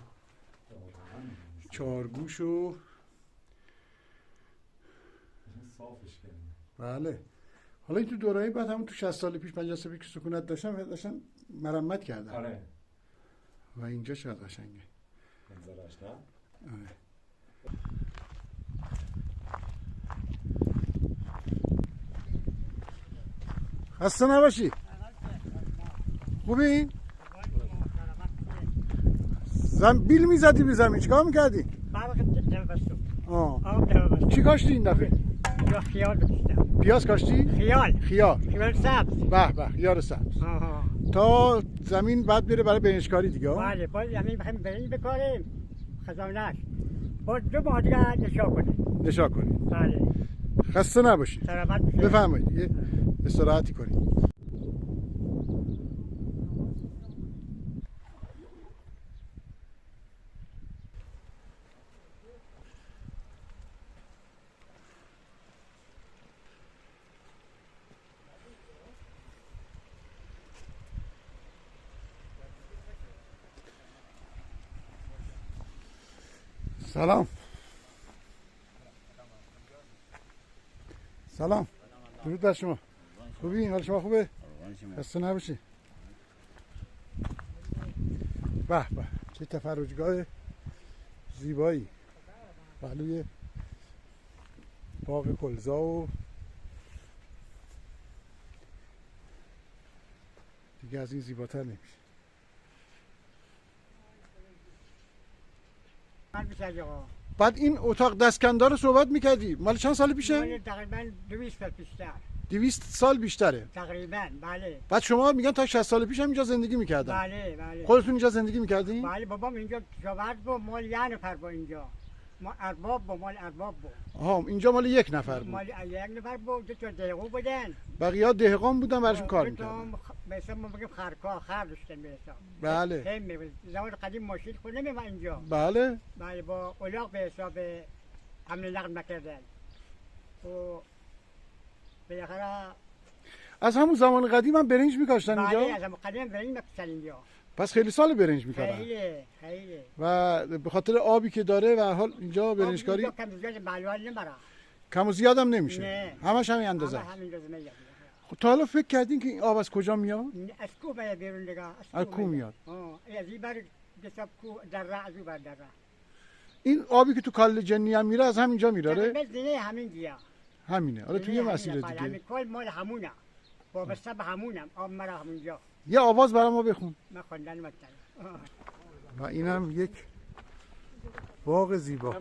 چارگوش و بله. حالا این تو دوره‌ای بعد همون تو 60 سال پیش 50 سال پیش سکونت داشتن مرمت کردن. آره. و اینجا چقدر قشنگه. منظرش نه؟ آره. خسته نباشی. خوبی؟ بیل میزدی به زمین، چیکار میکردی؟ چی کاشتی این دفعه؟ خیار بکشتم. پیاز کاشتی؟ خیار سبز. به به خیار سبز. تا زمین بعد بره برای برنجکاری دیگه. بله باید زمین بخوایم برنج بکاریم خزانش باید 2 ماه دیگه نشا کنیم. بله. خسته نباشید. بفرمایید یه استراحتی کنید. سلام. درود بر شما. خوبی؟ حال شما خوبه؟ خسته نباشی. به به چه تفرجگاه زیبایی پهلوی باغ کلزا و دیگه از این زیباتر نمیشه. بعد این اتاق دستکندار رو صحبت میکردی مال چند سال پیشه؟ تقریبا 200 سال بیشتر. 200 سال بیشتره تقریبا بله. بعد شما میگن تا 60 سال پیش هم اینجا زندگی میکردن؟ بله. خودتون اینجا زندگی میکردین؟ بله بابام اینجا کشاورز بود، مال 1 نفر بود اینجا. ما ارباب بود، مال ارباب بود. اینجا مال 1 نفر بود. مال 1 نفر بود، 2 تا دهقان بودن. بقیه دهقان بودن براشون کار میکردن. مثلا ما بگیم خر داشتن مثلا. بله. زمان قدیم ماشین خود نمی‌اومد اینجا. بله با الاغ به حساب حمل نقل میکردن. و بالاخره از همون زمان قدیم هم برنج میکاشتن اینجا؟ بله از زمان قدیم برنج میکاشتن اینجا. پس خیلی سال برنج میکردن. خیلی. و به خاطر آبی که داره و حال اینجا برنجکاری کم زیاد معلومات نمیره. کم و زیاد هم نمیشه. نه. همش همین اندازه. همین اندازه میاد. خب تا حالا فکر کردین که این آب از کجا میاد؟ از کو میاد بیرون دیگه. از کو میاد. از این بر حساب کو دره از اون بر دره. این آبی که تو کال جنی هم میره از همینجا میره؟ نه همین گیا. همینه. آره توی مسیر دیگه. همین کل مال همونه. وابسته به همونم آب مرا همونجا. یه آواز برای ما بخون. من خوندن متن. و اینم یک باغ زیبا.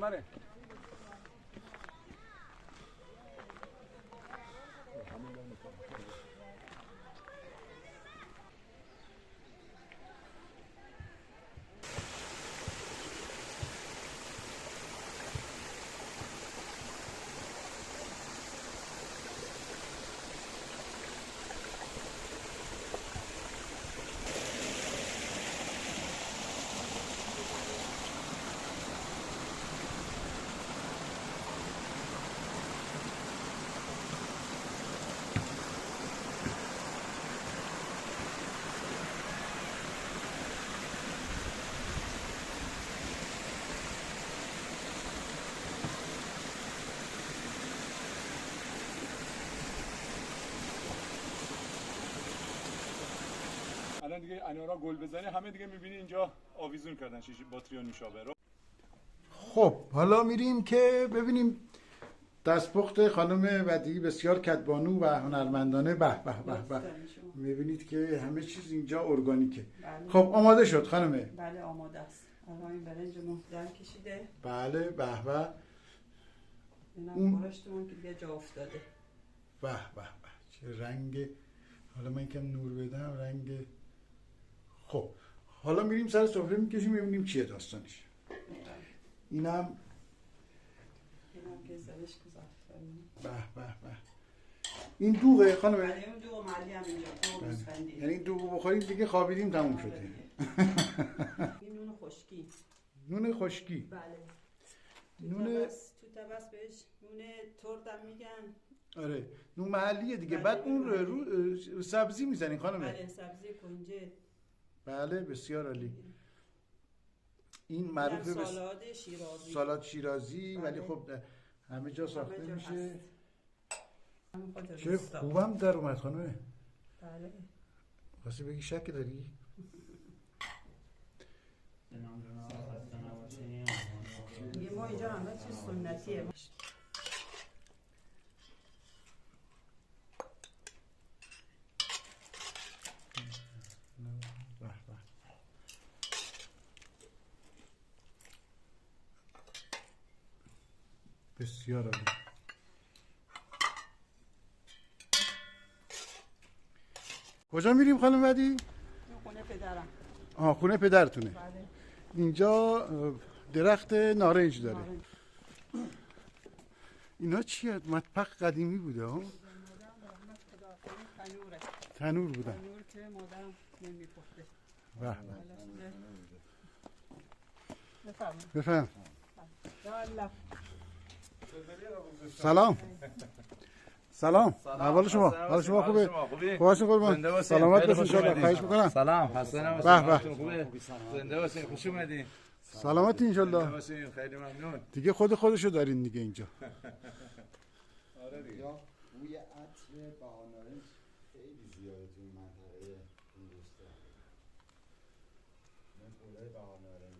الان دیگه انارا گل بزنه همه دیگه میبینی اینجا آویزون کردن شیشه باتری و نوشابه رو. خب حالا میریم که ببینیم دستپخت خانم ودیعی بسیار کدبانو و هنرمندانه. به به به به، میبینید که همه چیز اینجا ارگانیکه. بله. خب آماده شد خانمه؟ بله آماده است. الان این برنجمون دم کشیده. بله به به. اینم برشتمون که دیگه جا افتاده. به به به، چه رنگ. حالا من یکم نور بدم رنگ. خب حالا میریم سر سفره میکشیم ببینیم چیه داستانش. اینم که زلش گذاشتیم. به به به. این دوغه خانم؟ بله اون دوغ محلی هم اینجا دوغ روزفندی. یعنی دوغ بخوریم دیگه خوابیدیم تموم شده. این نون خشکی. نون خشکی. بله. نون تو تبس بهش نون ترد هم میگن. آره نون محلیه دیگه. بعد اون رو سبزی میزنین خانم؟ بله سبزی کنجد. بله بسیار عالی. این معروفه به سالاد شیرازی. سالاد شیرازی. ولی خب همه جا ساخته میشه. چه خوبم در اومد خانمه. بله. واسه بگی شک داری؟ میگه ما اینجا همه چیز سنتیه. بسیار عالی. کجا میریم خانم ودیعی؟ خونه پدرم. خونه پدرتونه. بله. اینجا درخت نارنج داره. اینا چیه؟ مطبخ قدیمی بوده ها؟ تنور بودن. تنور که مادرم نمی‌پخته. به به. بفهم. سلام. سلام. احوال شما؟ حال شما خوبه؟ خوبه قربان. سلامت باشین ان شاء الله. خواهش می‌کنم. سلام. خسته نباشید. خوبه؟ زنده باشین. خوش اومدین. سلامتی ان شاء الله. خیلی ممنون. دیگه خودشو دارین دیگه اینجا. آره دیگه. بوی عطر بهارنارنج خیلی زیاده تو این منطقه هندوستان. من گلای بهارنارنج.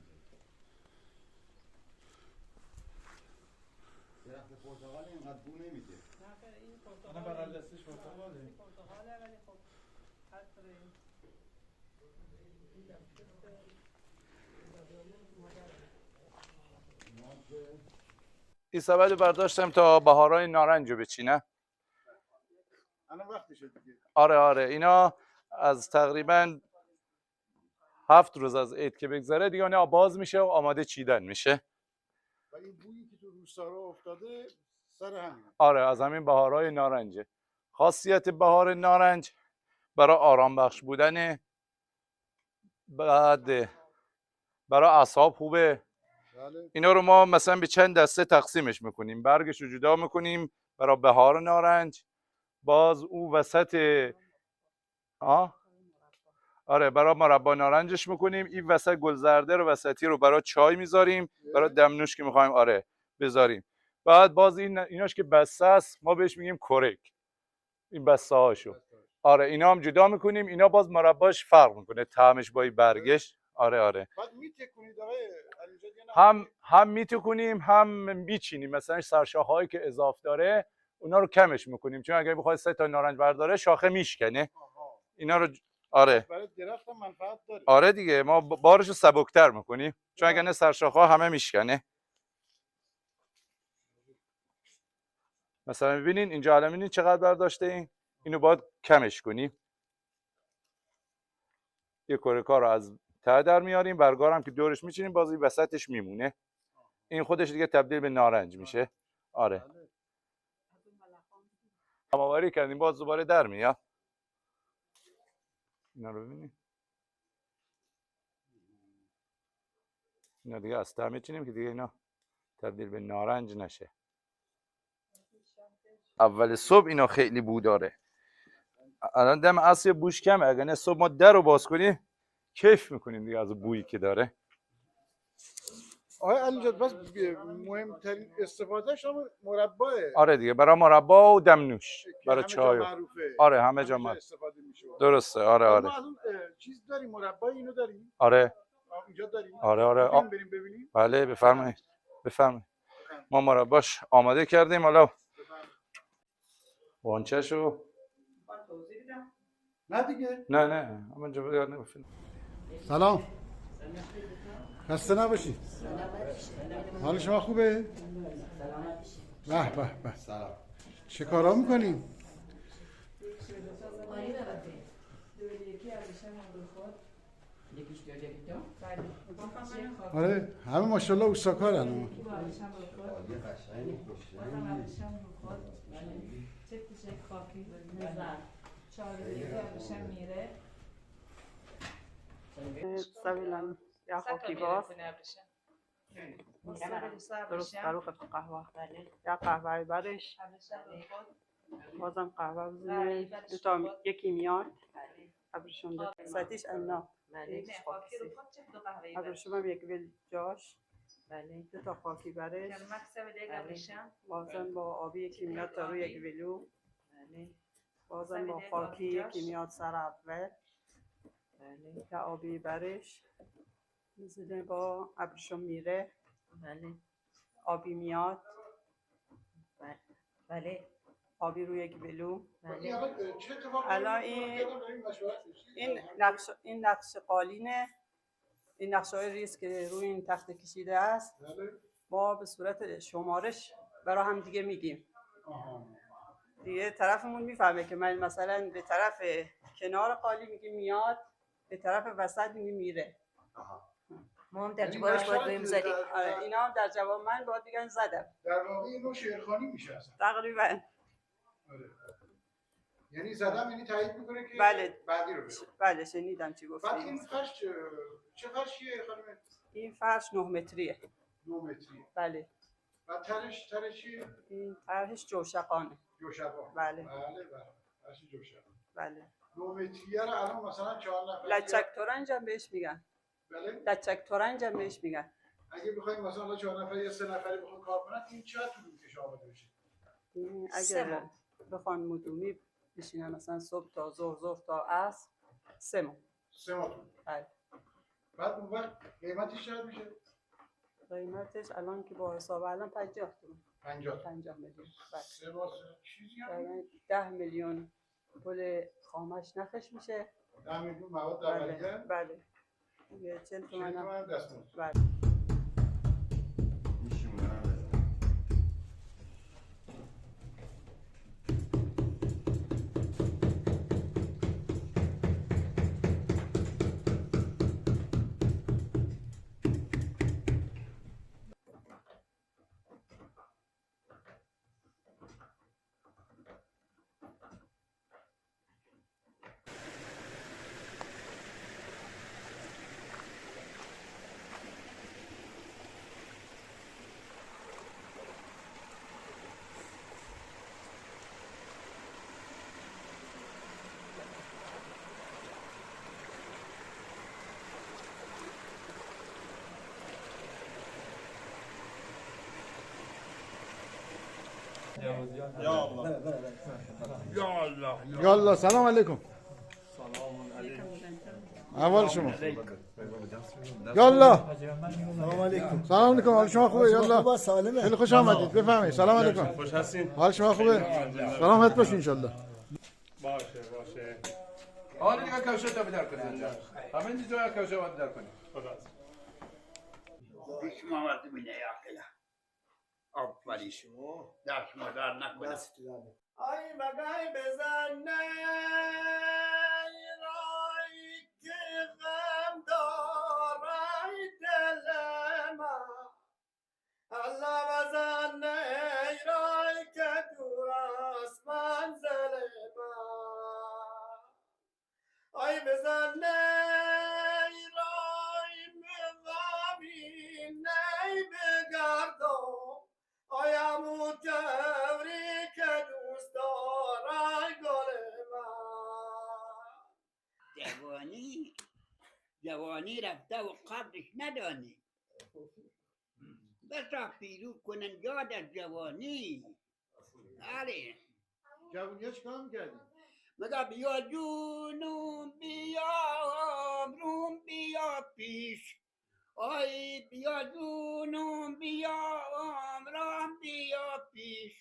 درخت پرتقال اینقدر بو نمیده. این پرتقال بغل دستش پرتقاله. پرتقاله ولی خب عطر این سبد برداشتم تا بهارای نارنج رو بچینه. الان وقتشه دیگه. آره اینا از تقریبا 7 روز از عید که بگذره دیگه اینا باز میشه و آماده چیدن میشه. و این بویی که تو روستا افتاده سر همین. آره از همین بهارای نارنجه. خاصیت بهار نارنج برای آرام بخش بودن، بعد برای اعصاب خوبه. اینا رو ما مثلا به چند دسته تقسیمش میکنیم. برگش رو جدا میکنیم برای بهار نارنج، باز او وسط آره برای مربا نارنجش میکنیم. این وسط گلزرده رو وسطی رو برای چای میذاریم، برای دمنوش که میخوایم آره بذاریم. بعد باز ایناش که بسته است ما بهش میگیم کرک. این بسته هاشو آره اینا هم جدا میکنیم. اینا باز مرباش فرق میکنه طعمش با این برگش. آره بعد میتکونید آقای هم میتکونیم هم میچینیم. مثلا سرشاخه‌هایی که اضاف داره اونا رو کمش میکنیم، چون اگه بخواد 3 تا نارنج برداره شاخه میشکنه. اینا رو آره برای درخت منفعت داره. آره دیگه ما بارش رو سبکتر میکنیم، چون اگه نه سرشاخه‌ها همه میشکنه. مثلا ببینین اینجا الان ببینین چقدر برداشته این. اینو باید کمش کنیم. یه کرکا رو از ته در میاریم، برگارم که دورش میچینیم باز این وسطش میمونه. این خودش دیگه تبدیل به نارنج میشه. آره هماوری کردیم باز دوباره در میاد. اینا رو ببینیم. اینا دیگه از ته میچینیم که دیگه اینا تبدیل به نارنج نشه. اول صبح اینا خیلی بو داره. الان دم عصر بوش کمه. اگه نه صبح ما در رو باز کنیم کیف میکنیم دیگه از بویی که داره. آقای علیجاد بس مهمترین استفادهش هم مرباه. آره دیگه برای مربا و دمنوش برای چای. معروفه. آره همه جا استفاده میشه. درسته آره. ما از اون چیز داری مربای اینو داری؟ آره اینجا داری؟ آره بریم ببینیم. بله بفرمایید ما مرباش آماده کردیم. حالا وانچه‌شو نه دیگه نه همونجا بگیر نمی‌فهمم. سلام خسته نباشی. حال شما خوبه؟ به به به. سلام. چه کارا میکنیم؟ آره همه ماشاءالله اوستاکارن. سویلم یا خاکی باز درست بروخ قهوه یا قهوه برش بازم قهوه بزنیم دوتا یکی میاد ابرشون ده ساتیش انا ابرشون هم یک ویل جاش دوتا خاکی برش بازم با آبی یکی میاد تا روی یک ویلو بازم با خاکی یکی میاد سر اول تا آبی برش میزنه با ابرشون میره آبی میاد آبی روی یک ولو. الان این نقش قالینه، این نقشه ریز که روی این تخت کشیده است ما به صورت شمارش برای هم دیگه میگیم دیگه طرفمون میفهمه که من مثلا به طرف کنار قالی میگیم میاد، به طرف وسط میگیم میره. ما هم در جوابش باید بگیم زدیم. آره اینا هم در جواب من باید بگن زدم. در واقع اینو شعرخوانی میشه اصلا. تقریبا. آره. یعنی زدم یعنی تایید میکنه که بله. بعدی رو بگم. بله شنیدم چی گفتی. بعد این فرش چه فرشیه خانم؟ این فرش 9 متریه. 9 متریه. بله. و ترش چیه؟ این طرحش جوشقانه. جوشقان. بله. بله. فرش جوشقان. بله. 9 متریه رو الان مثلا 4 نفر لچک تورنج هم بهش میگن. بله. لچک تورنج هم بهش میگن. اگه بخوایم مثلا 4 نفر یا 3 نفری بخوام کار کنن این چقدر طول میکشه آماده بشه؟ اگه بخوان مدومی بشینن مثلا صبح تا ظهر تا عصر 3 ماه. 3 ماه. بله. بعد اون وقت قیمتش چقدر میشه؟ قیمتش الان که با حساب الان 50 تومن. 50 میلیون. 3 ماه چیزی هم 10 میلیون پول خامش نفش میشه. 10 میلیون مواد اولیه. بله. 40 تومن هم دستمزد. بله. یالا سلام علیکم. اول شما یالا سلام علیکم. سلام علیکم. حال شما خوبه؟ یالا سالمه. خیلی خوش آمدید. بفرمایید. سلام علیکم. خوش هستین؟ حال شما خوبه؟ سلامت باشین ان شاء الله. باشه. حالا دیگه کوشه تا بیدار کنید اینجا. همین دیگه کوشه باید بیدار کنید. خدا. شما وقتی بینه یاکلا. آفرین شما. در شما دار نکنه. آی مگای بزنه رای که غم دارای دل ما الله بزنه رای که دور است منزل ما آی بزنه رای مغابی نی بگردم آیامو تبری که دوست دارای گل من جوانی رفته و قدرش ندانی بسا پیرو کنن یاد از جوانی. آره جوونی‌ها چیکار می‌کردی؟ مگه بیا جونم بیا عمرم بیا پیش آی بیا جونم بیا عمرم بیا پیش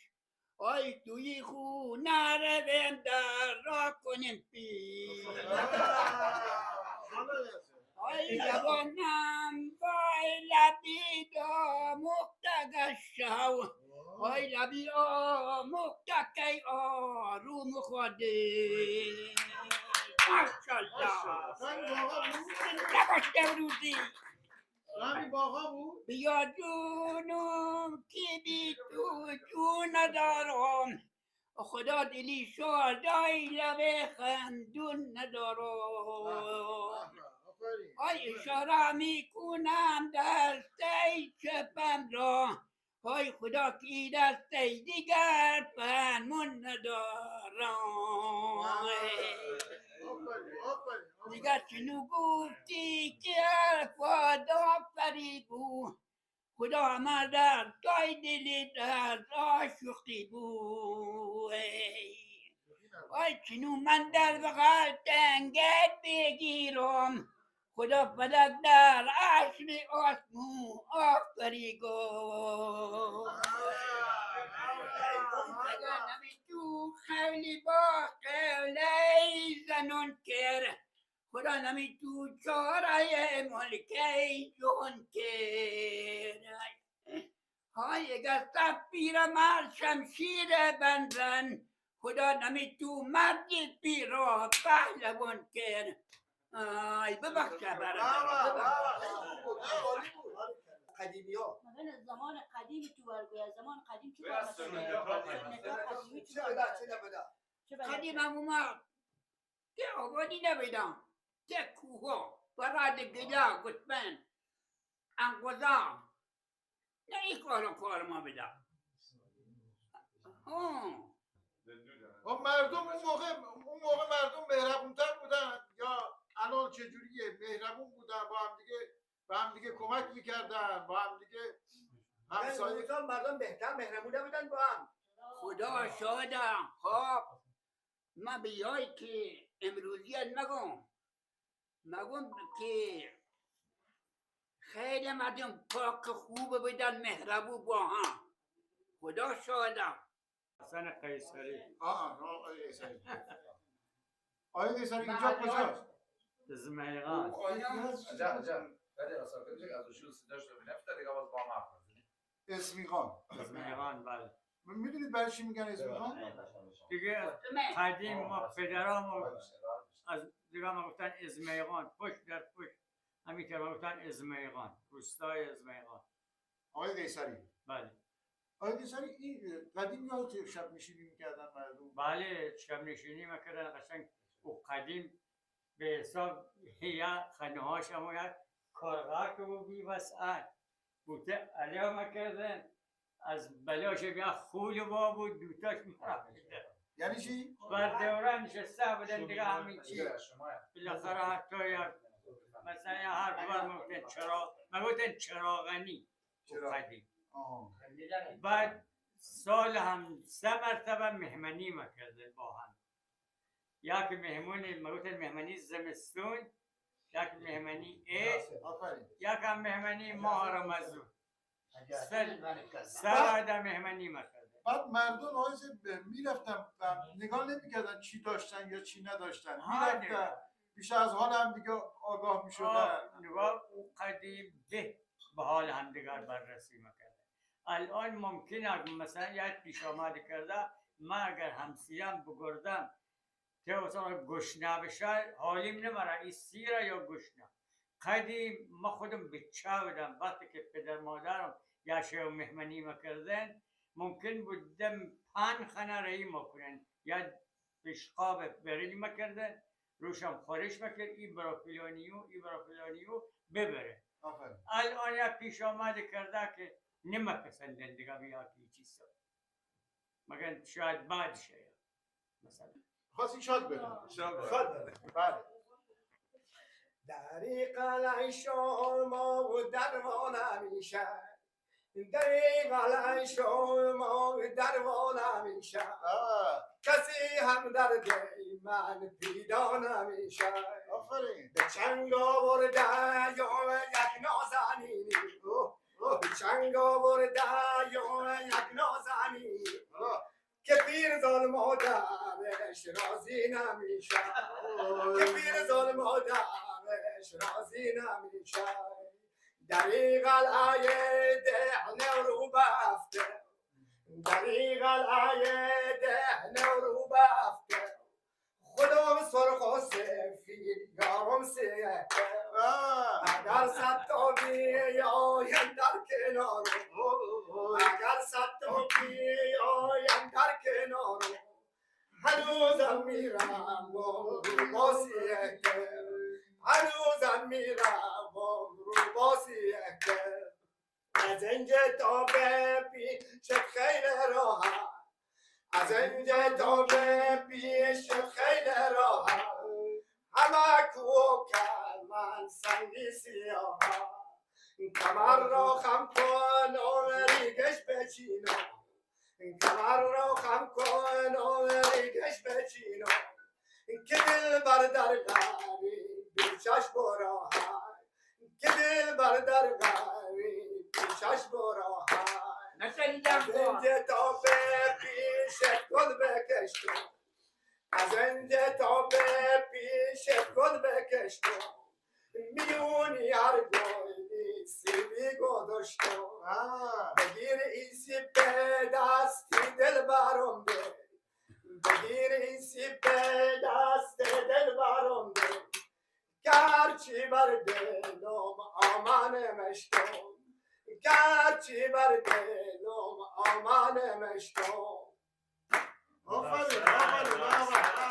آی توی خونه رویم در را کنیم پیش آی جوانم وای لبی دامخته شو آی لبی آمخته کی آروم خوده ماشالله نباشته روزی همین باقا بود؟ بیا جونم کی بی تو جون ندارم خدا دلی شادای لبه خندون ندارم آی اشاره میکنم دسته چپم را آی خدا کی دسته دیگر پنمون ندارم دیگر چنو گفتی که حرفا فریبو خدا همه در تای دلی در آشوخی بو آی چنو من در بغل تنگت بگیرم خدا فلک در عشر آسمو آفری گو اگر نمی تو خیلی با خیلی زنون کر خدا نمی تو چاره ملکی جون کر های اگر سفیر مر شمشیر بندن خدا نمی تو مرد پیرا پهلوان کر آی ببخشه برادر قدیمی ها مگن از زمان قدیم تو برگوی از زمان قدیم چه قدیم هم اومد که آبادی نبیدم که کوها براد گلا گتبن انقضا نه ای کار ما بدم مردم اون موقع مردم مهربونتر بودن یا الان چجوریه؟ مهربون بودن با هم دیگه کمک میکردن با هم دیگه همسایه مردم بهتر مهربون بودن با هم خدا شادم خب من بیای که امروزیت مگم که خیلی مردم پاک خوب بودن مهربون با هم خدا شادم حسن قیصری آقای قیصری آقای قیصری اینجا کجاست؟ زمیغان اسمیغان بله میدونید برای چی میگن اسمیغان؟ دیگه قدیم ما پدرام از دیگه ما گفتن ازمیغان پشت در پشت همین ما گفتن ازمیغان روستای ازمیغان آقای قیصری بله آقای قیصری این قدیم یاد شب نشینی میکردن مردم بله شب نشینی میکردن قشنگ او قدیم به حساب یا خانه هاش اما یک کارگاه که بود بی‌وسعت بوده علیه میکردن از بلاش بیا خول با بود دوتاش میرفته یعنی چی؟ بر دوران نشسته بودن دیگه همین چی بالاخره حتی یک مثلا هر بار مگوتن چراغنی قدیم بعد سال هم 3 مرتبه مهمانی میکردن با هم یک مهمونی مگوتن مهمانی زمستون یک مهمانی یک هم مهمانی ماه رمضان سر مهمانی میکردن بعد مردم میرفتن نگاه نمیکردن چی داشتن یا چی نداشتن میرفتن بیش از حال هم دیگه آگاه میشدن نگاه او قدیم به حال هم دیگر بررسی میکردن الان ممکنه مثلا یک پیش آمده کرده من اگر همسیم بگردم که مثلا گشنه بشه حالیم نمره این سیره یا گشنه قدیم ما خودم بچه بودم وقتی که پدر مادرم یا شو مهمانی میکردن ممکن بودم 5 خانه رایی میکنن یا پیشقاب بریلی میکردن روشم خورش میکرد این برا فلانیو ببره الان یا پیش آمده کرده که نمیپسندن دیگه بیا که چیز مگر شاید بعد شه مثلا خواستی شاد بدن شاد بدن بله دری قلعه شما و درمان همیشه دریغ شما درمان نمیشه کسی هم در دل من پیدا نمیشه به چنگ آورده یا یک نازنینی به چنگ آورده یا یک نازنینی که پیر ظالم مادرش راضی نمیشه که پیر ظالم مادرش راضی نمیشه دری قلعه ده رو بفته دری قلعه ده رو بفته خودم سرخ و سفید یارم سیه اگر صد تا بیایم در کنارم اگر صد تا بیایم در کنارم هنوزم میرم رو باسیه هنوزم میرم رو باسیه از اینجا تا به پیش خیلی راحت از اینجا تا به پیش خیلی راحت همه کو من سنگی سیاه کمر را خم کن و ریگش بچینم کمر را خم کن و ریگش بچینم که دل بر در غریب پیشش براهد که دل بر در غریب پیشش براهد از اینجا تا به پیش گل بکشتم از اینجا تا به پیش گل بکشتم میونی هر گلی سیبی گذاشتم بگیر این سیب به دستی دل برم ده بگیر این سیب به دست دل برم ده گرچی بر دلم آمن مشتم گرچی بر دلم آمن مشتم آفرین آفرین آفرین